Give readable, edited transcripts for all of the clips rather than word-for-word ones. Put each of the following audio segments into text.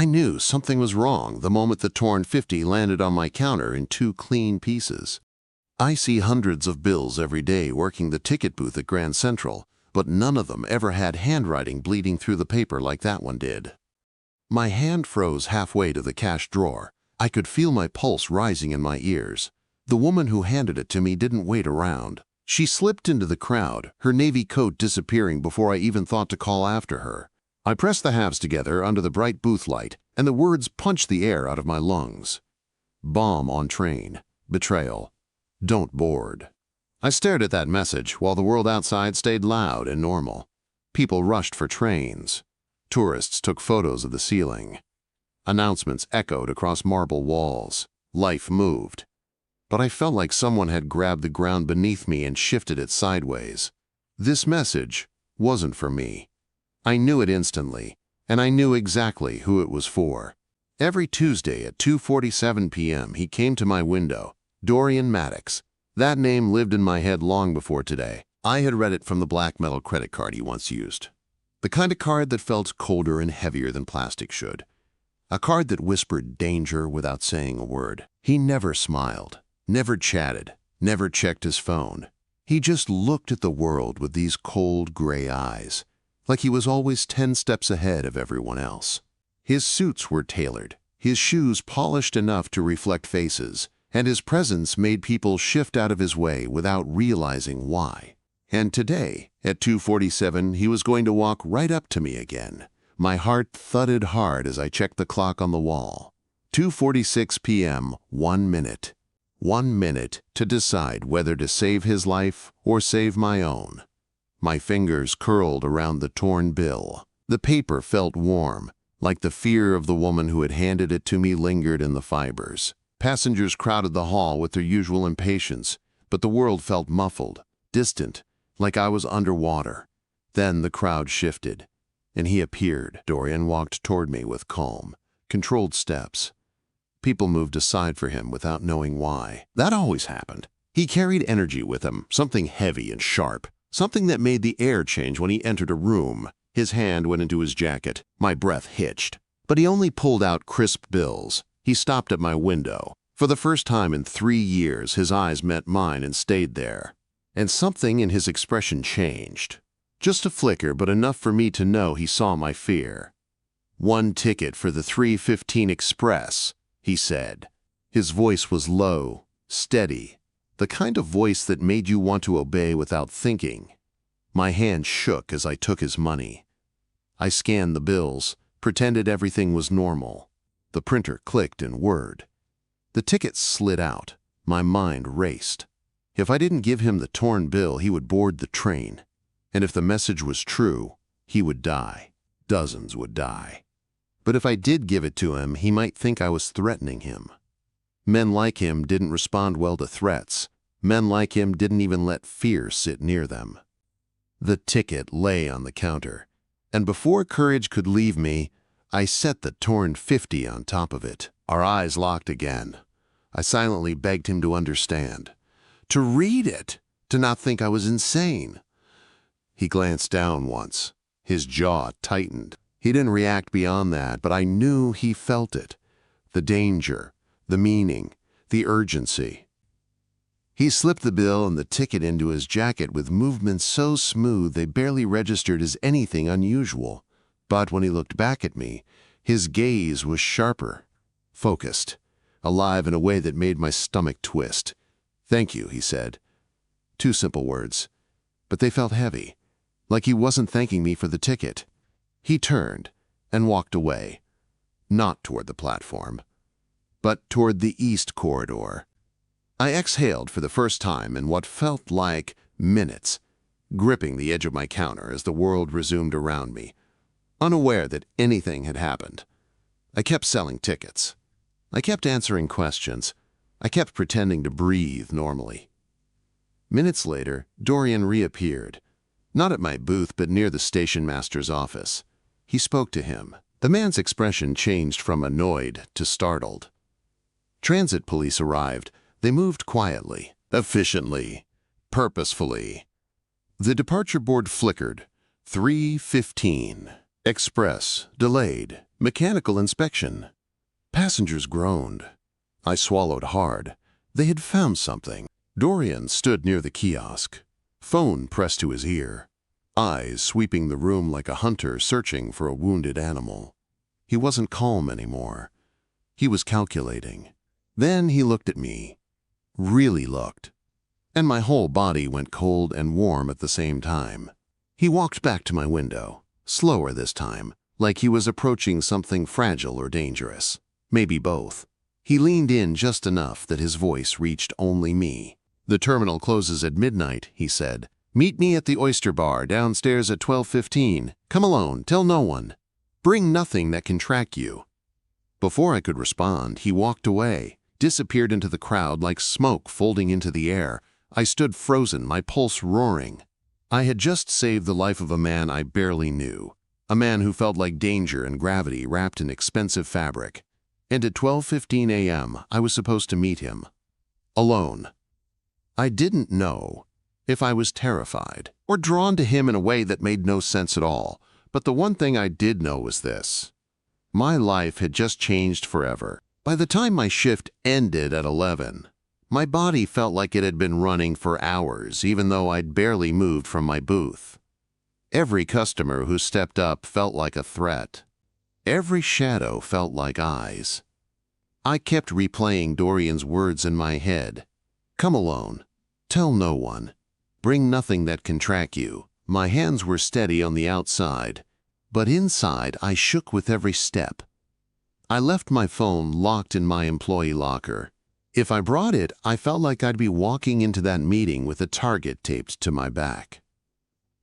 I knew something was wrong the moment the torn 50 landed on my counter in 2 clean pieces. I see hundreds of bills every day working the ticket booth at Grand Central, but none of them ever had handwriting bleeding through the paper like that one did. My hand froze halfway to the cash drawer. I could feel my pulse rising in my ears. The woman who handed it to me didn't wait around. She slipped into the crowd, her navy coat disappearing before I even thought to call after her. I pressed the halves together under the bright booth light, and the words punched the air out of my lungs. Bomb on train. Betrayal. Don't board. I stared at that message while the world outside stayed loud and normal. People rushed for trains. Tourists took photos of the ceiling. Announcements echoed across marble walls. Life moved. But I felt like someone had grabbed the ground beneath me and shifted it sideways. This message wasn't for me. I knew it instantly, and I knew exactly who it was for. Every Tuesday at 2:47 p.m. he came to my window. Dorian Maddox. That name lived in my head long before today. I had read it from the black metal credit card he once used. The kind of card that felt colder and heavier than plastic should. A card that whispered danger without saying a word. He never smiled, never chatted, never checked his phone. He just looked at the world with these cold gray eyes, like he was always 10 steps ahead of everyone else. His suits were tailored, his shoes polished enough to reflect faces, and his presence made people shift out of his way without realizing why. And today, at 2:47, he was going to walk right up to me again. My heart thudded hard as I checked the clock on the wall. 2:46 p.m., 1 minute. 1 minute to decide whether to save his life or save my own. My fingers curled around the torn bill. The paper felt warm, like the fear of the woman who had handed it to me lingered in the fibers. Passengers crowded the hall with their usual impatience, but the world felt muffled, distant, like I was underwater. Then the crowd shifted, and he appeared. Dorian walked toward me with calm, controlled steps. People moved aside for him without knowing why. That always happened. He carried energy with him, something heavy and sharp, something that made the air change when he entered a room. His hand went into his jacket. My breath hitched. But he only pulled out crisp bills. He stopped at my window. For the first time in 3 years, his eyes met mine and stayed there. And something in his expression changed. Just a flicker, but enough for me to know he saw my fear. "1 ticket for the 3:15 Express," he said. His voice was low, steady, the kind of voice that made you want to obey without thinking. My hand shook as I took his money. I scanned the bills, pretended everything was normal. The printer clicked in Word. The ticket slid out. My mind raced. If I didn't give him the torn bill, he would board the train. And if the message was true, he would die. Dozens would die. But if I did give it to him, he might think I was threatening him. Men like him didn't respond well to threats. Men like him didn't even let fear sit near them. The ticket lay on the counter, and before courage could leave me, I set the torn 50 on top of it. Our eyes locked again. I silently begged him to understand, to read it, to not think I was insane. He glanced down once. His jaw tightened. He didn't react beyond that, but I knew he felt it. The danger, the meaning, the urgency. He slipped the bill and the ticket into his jacket with movements so smooth they barely registered as anything unusual. But when he looked back at me, his gaze was sharper, focused, alive in a way that made my stomach twist. "Thank you," he said. 2 simple words, but they felt heavy, like he wasn't thanking me for the ticket. He turned and walked away, not toward the platform, but toward the east corridor. I exhaled for the first time in what felt like minutes, gripping the edge of my counter as the world resumed around me, unaware that anything had happened. I kept selling tickets. I kept answering questions. I kept pretending to breathe normally. Minutes later, Dorian reappeared, not at my booth but near the station master's office. He spoke to him. The man's expression changed from annoyed to startled. Transit police arrived. They moved quietly, efficiently, purposefully. The departure board flickered. 3:15. Express, delayed, Mechanical inspection. Passengers groaned. I swallowed hard. They had found something. Dorian stood near the kiosk, phone pressed to his ear, eyes sweeping the room like a hunter searching for a wounded animal. He wasn't calm anymore. He was calculating. Then he looked at me. Really looked. And my whole body went cold and warm at the same time. He walked back to my window, slower this time, like he was approaching something fragile or dangerous. Maybe both. He leaned in just enough that his voice reached only me. "The terminal closes at midnight," he said. "Meet me at the Oyster Bar downstairs at 12:15. Come alone, tell no one. Bring nothing that can track you." Before I could respond, he walked away, disappeared into the crowd like smoke folding into the air. I stood frozen, my pulse roaring. I had just saved the life of a man I barely knew, a man who felt like danger and gravity wrapped in expensive fabric. And at 12:15 a.m., I was supposed to meet him. Alone. I didn't know if I was terrified or drawn to him in a way that made no sense at all, but the one thing I did know was this. My life had just changed forever. By the time my shift ended at 11, my body felt like it had been running for hours, even though I'd barely moved from my booth. Every customer who stepped up felt like a threat. Every shadow felt like eyes. I kept replaying Dorian's words in my head. "Come alone. Tell no one. Bring nothing that can track you." My hands were steady on the outside, but inside I shook with every step. I left my phone locked in my employee locker. If I brought it, I felt like I'd be walking into that meeting with a target taped to my back.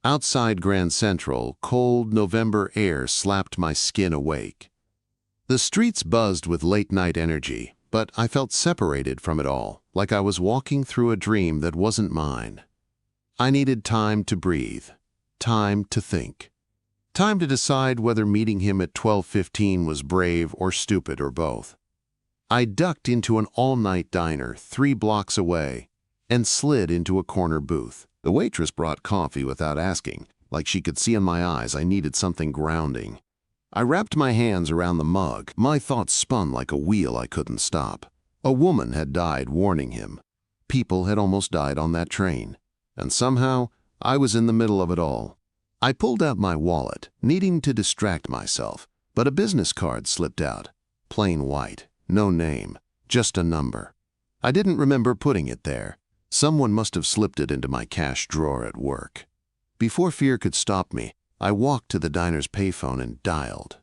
Outside Grand Central, cold November air slapped my skin awake. The streets buzzed with late-night energy, but I felt separated from it all, like I was walking through a dream that wasn't mine. I needed time to breathe, time to think, time to decide whether meeting him at 12:15 was brave or stupid or both. I ducked into an all-night diner 3 blocks away and slid into a corner booth. The waitress brought coffee without asking, like she could see in my eyes I needed something grounding. I wrapped my hands around the mug. My thoughts spun like a wheel I couldn't stop. A woman had died warning him. People had almost died on that train. And somehow, I was in the middle of it all. I pulled out my wallet, needing to distract myself, but a business card slipped out. Plain white, no name, just a number. I didn't remember putting it there. Someone must have slipped it into my cash drawer at work. Before fear could stop me, I walked to the diner's payphone and dialed.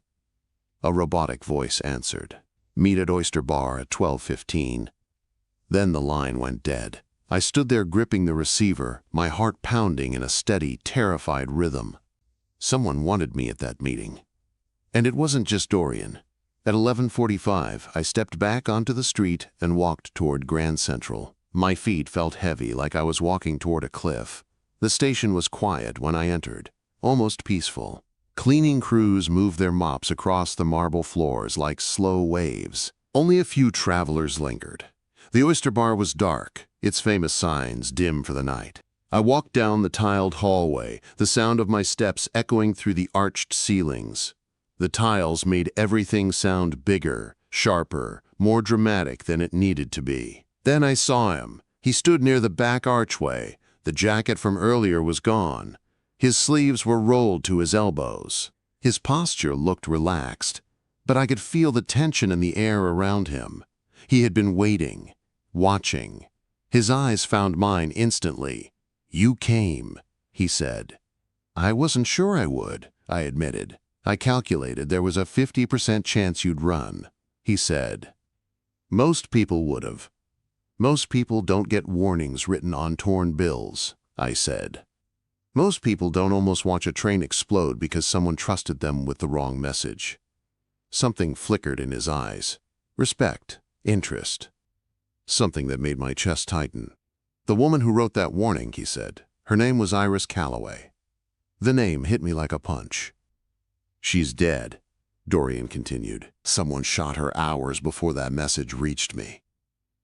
A robotic voice answered. "Meet at Oyster Bar at 12:15. Then the line went dead. I stood there gripping the receiver, my heart pounding in a steady, terrified rhythm. Someone wanted me at that meeting. And it wasn't just Dorian. At 11:45, I stepped back onto the street and walked toward Grand Central. My feet felt heavy, like I was walking toward a cliff. The station was quiet when I entered, almost peaceful. Cleaning crews moved their mops across the marble floors like slow waves. Only a few travelers lingered. The Oyster Bar was dark, its famous signs dim for the night. I walked down the tiled hallway, the sound of my steps echoing through the arched ceilings. The tiles made everything sound bigger, sharper, more dramatic than it needed to be. Then I saw him. He stood near the back archway. The jacket from earlier was gone. His sleeves were rolled to his elbows. His posture looked relaxed, but I could feel the tension in the air around him. He had been waiting, watching. His eyes found mine instantly. "You came," he said. "I wasn't sure I would," I admitted. "I calculated there was a 50% chance you'd run," he said. "Most people would have. Most people don't get warnings written on torn bills," I said. "Most people don't almost watch a train explode because someone trusted them with the wrong message." Something flickered in his eyes. Respect, interest. Something that made my chest tighten. "The woman who wrote that warning," he said. "Her name was Iris Calloway." The name hit me like a punch. "She's dead," Dorian continued. "Someone shot her hours before that message reached me."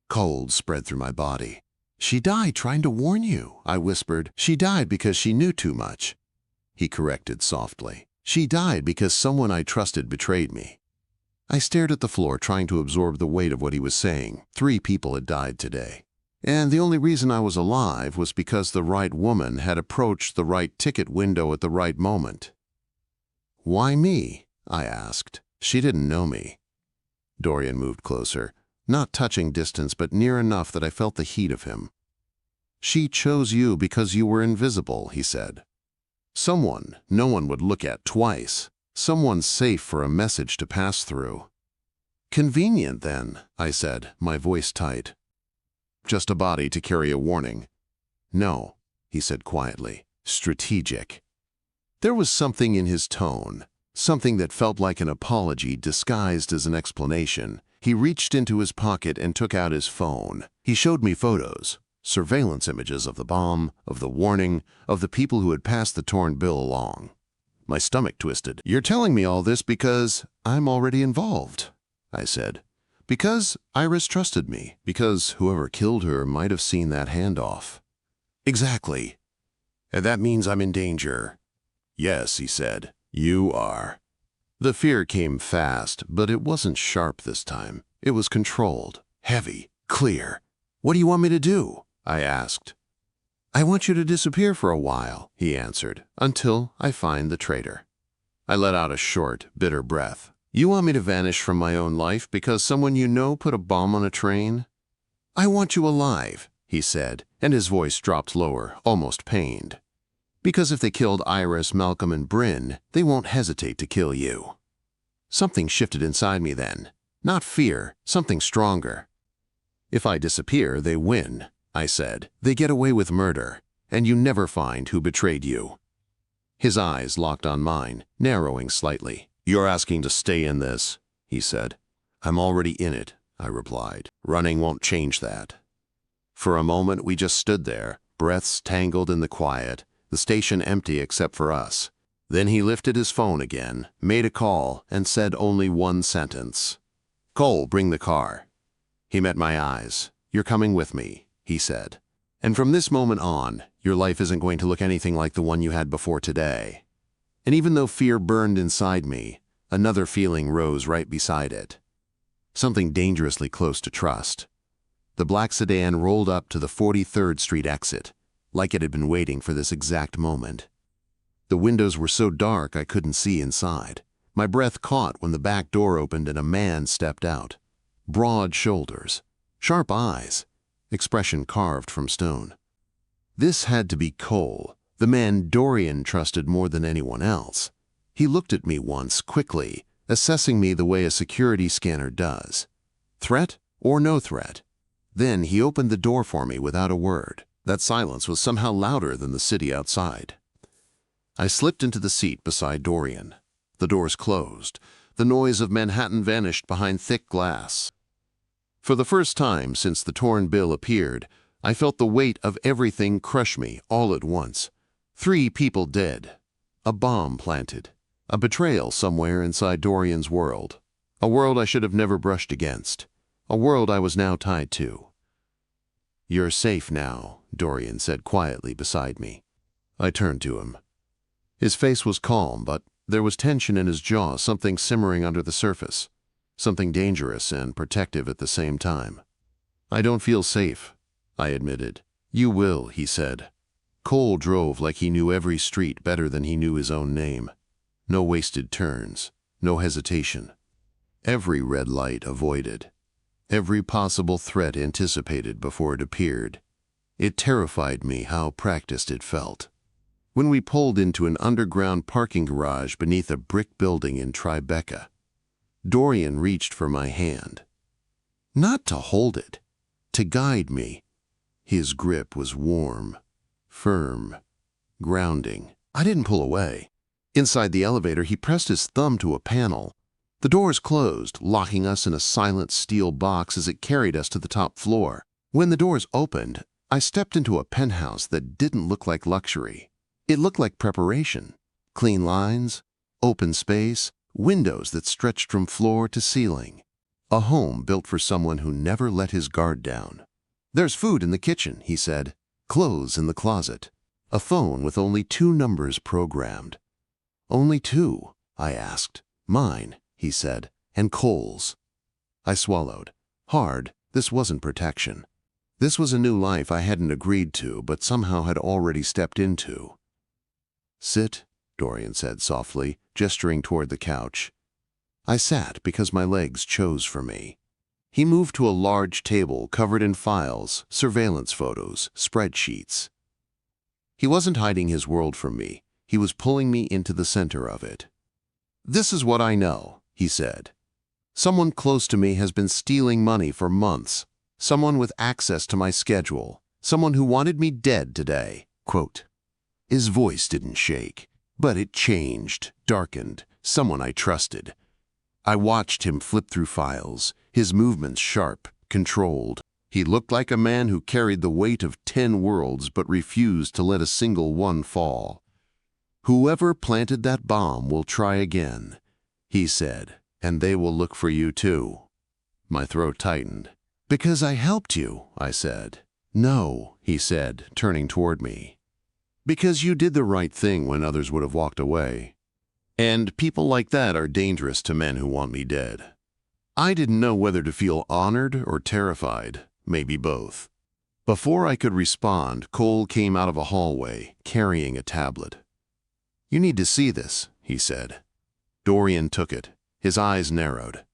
Cold spread through my body. "She died trying to warn you," I whispered. "She died because she knew too much." He corrected softly. "She died because someone I trusted betrayed me." I stared at the floor, trying to absorb the weight of what he was saying. 3 people had died today. And the only reason I was alive was because the right woman had approached the right ticket window at the right moment. "Why me?" I asked. She didn't know me. Dorian moved closer, not touching distance, but near enough that I felt the heat of him. "She chose you because you were invisible," he said. "Someone no one would look at twice. Someone safe for a message to pass through." "Convenient, then," I said, my voice tight. "Just a body to carry a warning." "No," he said quietly. "Strategic." There was something in his tone, something that felt like an apology disguised as an explanation. He reached into his pocket and took out his phone. He showed me photos, surveillance images of the bomb, of the warning, of the people who had passed the torn bill along. My stomach twisted. "You're telling me all this because I'm already involved," I said. "Because Iris trusted me. Because whoever killed her might have seen that handoff." "Exactly. And that means I'm in danger." "Yes," he said. "You are." The fear came fast, but it wasn't sharp this time. It was controlled, heavy, clear. "What do you want me to do?" I asked. "I want you to disappear for a while," he answered, "until I find the traitor." I let out a short, bitter breath. "You want me to vanish from my own life because someone you know put a bomb on a train?" "I want you alive," he said, and his voice dropped lower, almost pained. "Because if they killed Iris, Malcolm, and Bryn, they won't hesitate to kill you." Something shifted inside me then. Not fear, something stronger. "If I disappear, they win," I said. "They get away with murder, and you never find who betrayed you." His eyes locked on mine, narrowing slightly. "You're asking to stay in this," he said. "I'm already in it," I replied. "Running won't change that." For a moment we just stood there, breaths tangled in the quiet, the station empty except for us. Then he lifted his phone again, made a call, and said only one sentence. "Cole, bring the car." He met my eyes. "You're coming with me," he said. "And from this moment on, your life isn't going to look anything like the one you had before today." And even though fear burned inside me, another feeling rose right beside it. Something dangerously close to trust. The black sedan rolled up to the 43rd Street exit, like it had been waiting for this exact moment. The windows were so dark I couldn't see inside. My breath caught when the back door opened and a man stepped out. Broad shoulders, sharp eyes, expression carved from stone. This had to be Cole, the man Dorian trusted more than anyone else. He looked at me once, quickly, assessing me the way a security scanner does. Threat or no threat? Then he opened the door for me without a word. That silence was somehow louder than the city outside. I slipped into the seat beside Dorian. The doors closed. The noise of Manhattan vanished behind thick glass. For the first time since the torn bill appeared, I felt the weight of everything crush me all at once. 3 people dead. A bomb planted. A betrayal somewhere inside Dorian's world. A world I should have never brushed against. A world I was now tied to. "You're safe now," Dorian said quietly beside me. I turned to him. His face was calm, but there was tension in his jaw, something simmering under the surface. Something dangerous and protective at the same time. "I don't feel safe," I admitted. "You will," he said. Cole drove like he knew every street better than he knew his own name. No wasted turns, no hesitation. Every red light avoided. Every possible threat anticipated before it appeared. It terrified me how practiced it felt. When we pulled into an underground parking garage beneath a brick building in Tribeca, Dorian reached for my hand. Not to hold it, to guide me. His grip was warm, firm, grounding. I didn't pull away. Inside the elevator, he pressed his thumb to a panel. The doors closed, locking us in a silent steel box as it carried us to the top floor. When the doors opened, I stepped into a penthouse that didn't look like luxury. It looked like preparation. Clean lines, open space, windows that stretched from floor to ceiling. A home built for someone who never let his guard down. "There's food in the kitchen," he said. "Clothes in the closet. A phone with only 2 numbers programmed." "Only 2?" I asked. "Mine," he said. And Cole's. I swallowed. Hard. This wasn't protection. This was a new life I hadn't agreed to, but somehow had already stepped into. "Sit," Dorian said softly, gesturing toward the couch. I sat because my legs chose for me. He moved to a large table covered in files, surveillance photos, spreadsheets. He wasn't hiding his world from me. He was pulling me into the center of it. "This is what I know," he said. "Someone close to me has been stealing money for months. Someone with access to my schedule. Someone who wanted me dead today." Quote. His voice didn't shake, but it changed, darkened. Someone I trusted. I watched him flip through files, his movements sharp, controlled. He looked like a man who carried the weight of 10 worlds but refused to let a single one fall. "Whoever planted that bomb will try again," he said, "and they will look for you too." My throat tightened. "Because I helped you," I said. "No," he said, turning toward me. "Because you did the right thing when others would have walked away. And people like that are dangerous to men who want me dead." I didn't know whether to feel honored or terrified, maybe both. Before I could respond, Cole came out of a hallway, carrying a tablet. "You need to see this," he said. Dorian took it. His eyes narrowed.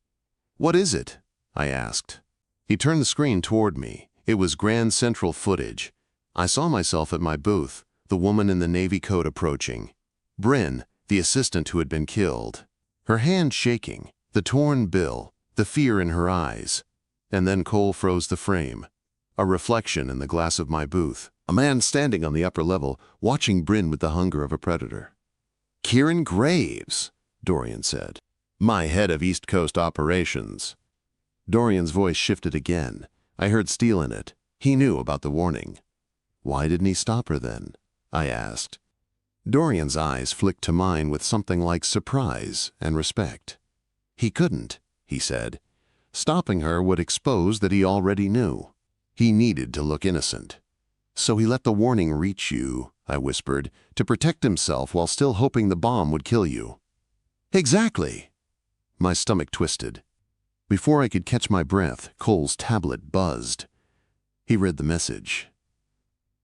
"What is it?" I asked. He turned the screen toward me. It was Grand Central footage. I saw myself at my booth, the woman in the navy coat approaching. Bryn, the assistant who had been killed. Her hand shaking, the torn bill, the fear in her eyes. And then Cole froze the frame. A reflection in the glass of my booth. A man standing on the upper level, watching Bryn with the hunger of a predator. "Kieran Graves," Dorian said. "My head of East Coast operations." Dorian's voice shifted again. I heard steel in it. He knew about the warning. "Why didn't he stop her then?" I asked. Dorian's eyes flicked to mine with something like surprise and respect. "He couldn't," he said. "Stopping her would expose that he already knew. He needed to look innocent. So he let the warning reach you," I whispered, "to protect himself while still hoping the bomb would kill you." "Exactly." My stomach twisted. Before I could catch my breath, Cole's tablet buzzed. He read the message.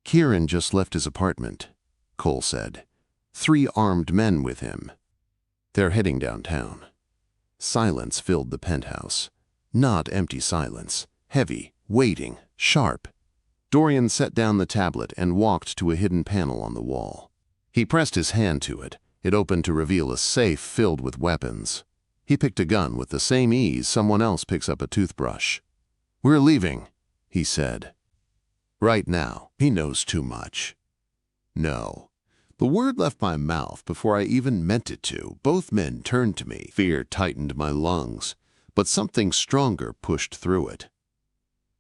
"Kieran just left his apartment," Cole said. "3 armed men with him. They're heading downtown." Silence filled the penthouse. Not empty silence. Heavy, waiting, sharp. Dorian set down the tablet and walked to a hidden panel on the wall. He pressed his hand to it. It opened to reveal a safe filled with weapons. He picked a gun with the same ease someone else picks up a toothbrush. "We're leaving," he said. Right now, he knows too much. No. The word left my mouth before I even meant it to. Both men turned to me. Fear tightened my lungs, but something stronger pushed through it.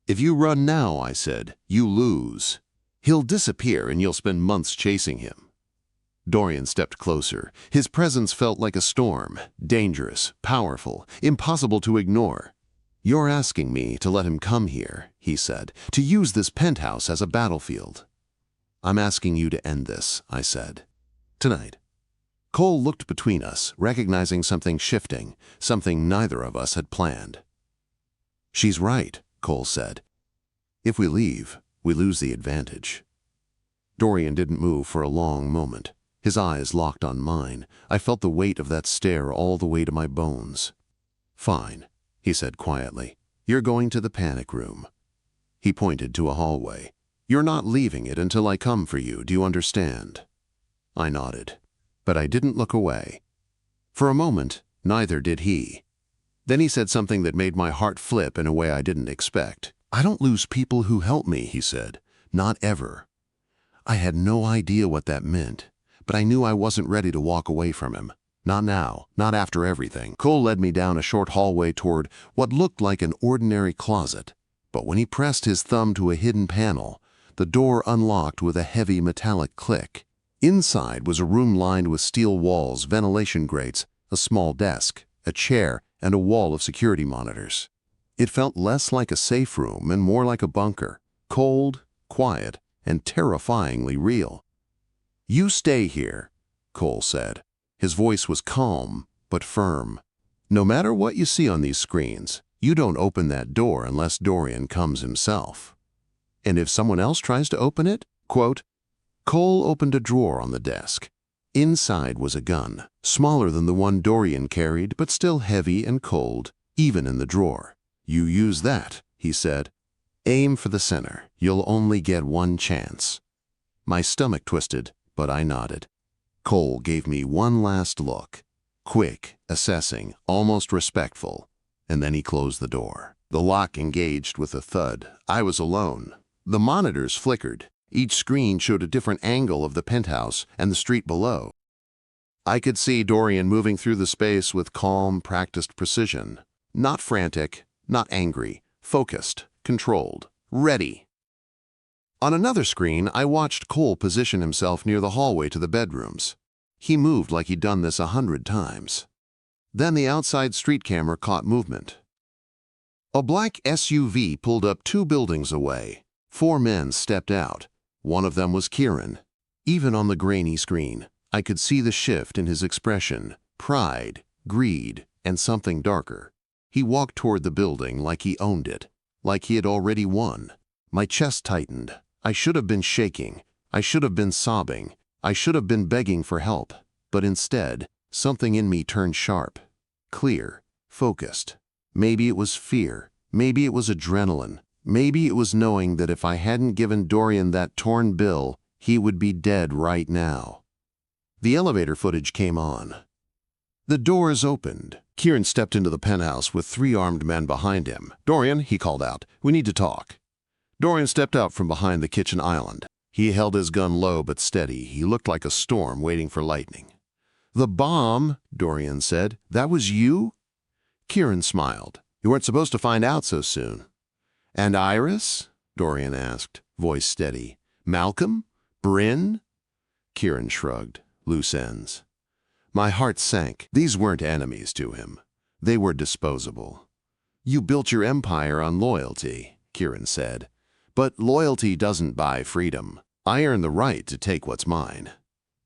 "If you run now," I said, "you lose. He'll disappear and you'll spend months chasing him." Dorian stepped closer. His presence felt like a storm, dangerous, powerful, impossible to ignore. "You're asking me to let him come here," he said, "to use this penthouse as a battlefield." "I'm asking you to end this," I said. "Tonight." Cole looked between us, recognizing something shifting, something neither of us had planned. "She's right," Cole said. "If we leave, we lose the advantage." Dorian didn't move for a long moment. His eyes locked on mine. I felt the weight of that stare all the way to my bones. "Fine," he said quietly. "You're going to the panic room." He pointed to a hallway. "You're not leaving it until I come for you, do you understand?" I nodded, but I didn't look away. For a moment, neither did he. Then he said something that made my heart flip in a way I didn't expect. "I don't lose people who help me," he said. "Not ever." I had no idea what that meant, but I knew I wasn't ready to walk away from him. Not now, not after everything. Cole led me down a short hallway toward what looked like an ordinary closet. But when he pressed his thumb to a hidden panel, the door unlocked with a heavy metallic click. Inside was a room lined with steel walls, ventilation grates, a small desk, a chair, and a wall of security monitors. It felt less like a safe room and more like a bunker, cold, quiet, and terrifyingly real. "You stay here," Cole said. His voice was calm, but firm. No matter what you see on these screens, you don't open that door unless Dorian comes himself. And if someone else tries to open it, quote, Cole opened a drawer on the desk. Inside was a gun, smaller than the one Dorian carried, but still heavy and cold, even in the drawer. You use that, he said. Aim for the center. You'll only get one chance. My stomach twisted, but I nodded. Cole gave me one last look. Quick, assessing, almost respectful. And then he closed the door. The lock engaged with a thud. I was alone. The monitors flickered. Each screen showed a different angle of the penthouse and the street below. I could see Dorian moving through the space with calm, practiced precision. Not frantic, not angry, focused, controlled, ready. On another screen, I watched Cole position himself near the hallway to the bedrooms. He moved like he'd done this 100 times. Then the outside street camera caught movement. A black SUV pulled up 2 buildings away. 4 men stepped out. One of them was Kieran. Even on the grainy screen, I could see the shift in his expression, pride, greed, and something darker. He walked toward the building like he owned it, like he had already won. My chest tightened. I should have been shaking. I should have been sobbing. I should have been begging for help. But instead, something in me turned sharp, clear, focused. Maybe it was fear. Maybe it was adrenaline. Maybe it was knowing that if I hadn't given Dorian that torn bill, he would be dead right now. The elevator footage came on. The doors opened. Kieran stepped into the penthouse with 3 armed men behind him. Dorian, he called out, we need to talk. Dorian stepped out from behind the kitchen island. He held his gun low but steady. He looked like a storm waiting for lightning. The bomb, Dorian said. That was you? Kieran smiled. You weren't supposed to find out so soon. And Iris? Dorian asked, voice steady. Malcolm? Bryn? Kieran shrugged. Loose ends. My heart sank. These weren't enemies to him. They were disposable. You built your empire on loyalty, Kieran said. But loyalty doesn't buy freedom. I earned the right to take what's mine.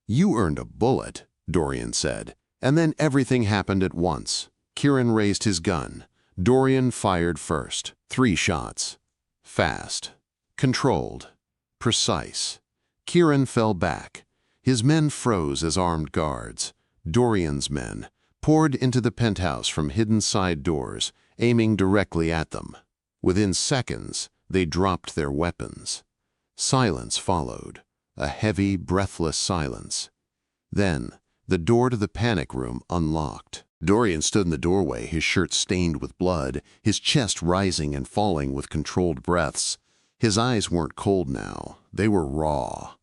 You earned a bullet, Dorian said. And then everything happened at once. Kieran raised his gun. Dorian fired first. 3 shots. Fast. Controlled. Precise. Kieran fell back. His men froze as armed guards. Dorian's men poured into the penthouse from hidden side doors, aiming directly at them. Within seconds, they dropped their weapons. Silence followed. A heavy, breathless silence. Then, the door to the panic room unlocked. Dorian stood in the doorway, his shirt stained with blood, his chest rising and falling with controlled breaths. His eyes weren't cold now. They were raw.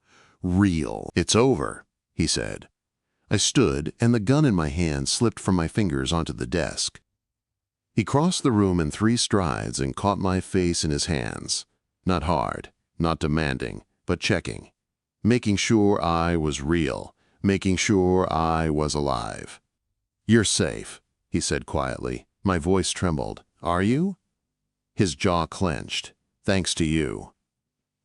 Real. It's over, he said. I stood, and the gun in my hand slipped from my fingers onto the desk. He crossed the room in 3 strides and caught my face in his hands. Not hard, not demanding, but checking. Making sure I was real. Making sure I was alive. You're safe, he said quietly. My voice trembled. Are you? His jaw clenched. Thanks to you.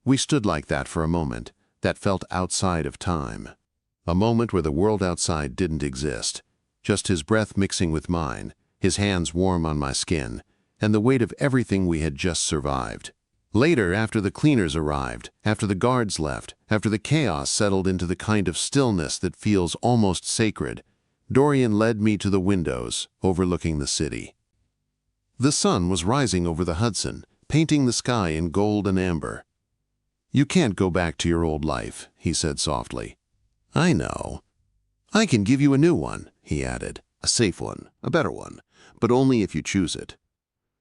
We stood like that for a moment, that felt outside of time. A moment where the world outside didn't exist. Just his breath mixing with mine, his hands warm on my skin, and the weight of everything we had just survived. Later, after the cleaners arrived, after the guards left, after the chaos settled into the kind of stillness that feels almost sacred, Dorian led me to the windows overlooking the city. The sun was rising over the Hudson, painting the sky in gold and amber. You can't go back to your old life, he said softly. I know. I can give you a new one, he added. A safe one, a better one, but only if you choose it.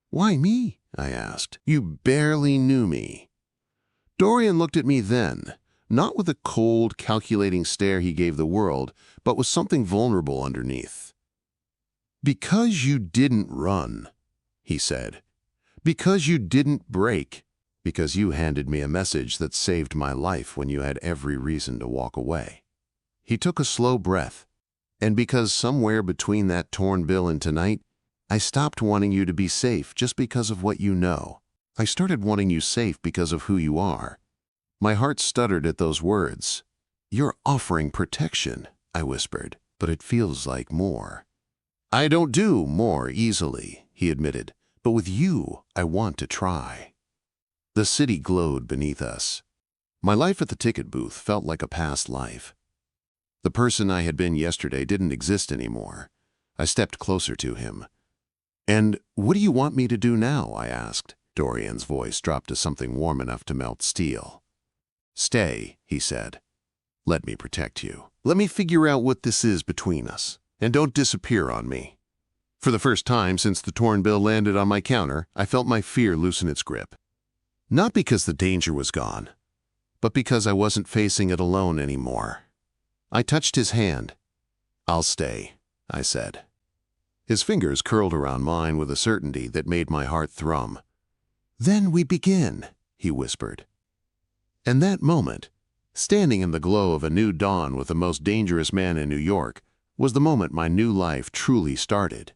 Why me? I asked. You barely knew me. Dorian looked at me then, not with the cold, calculating stare he gave the world, but with something vulnerable underneath. Because you didn't run, he said. Because you didn't break. Because you handed me a message that saved my life when you had every reason to walk away. He took a slow breath. And because somewhere between that torn bill and tonight, I stopped wanting you to be safe just because of what you know. I started wanting you safe because of who you are. My heart stuttered at those words. You're offering protection, I whispered, but it feels like more. I don't do more easily, he admitted, but with you, I want to try. The city glowed beneath us. My life at the ticket booth felt like a past life. The person I had been yesterday didn't exist anymore. I stepped closer to him. "And what do you want me to do now?" I asked. Dorian's voice dropped to something warm enough to melt steel. "Stay," he said. "Let me protect you. Let me figure out what this is between us. And don't disappear on me." For the first time since the torn bill landed on my counter, I felt my fear loosen its grip. Not because the danger was gone, but because I wasn't facing it alone anymore. I touched his hand. "I'll stay," I said. His fingers curled around mine with a certainty that made my heart thrum. "Then we begin," he whispered. And that moment, standing in the glow of a new dawn with the most dangerous man in New York, was the moment my new life truly started.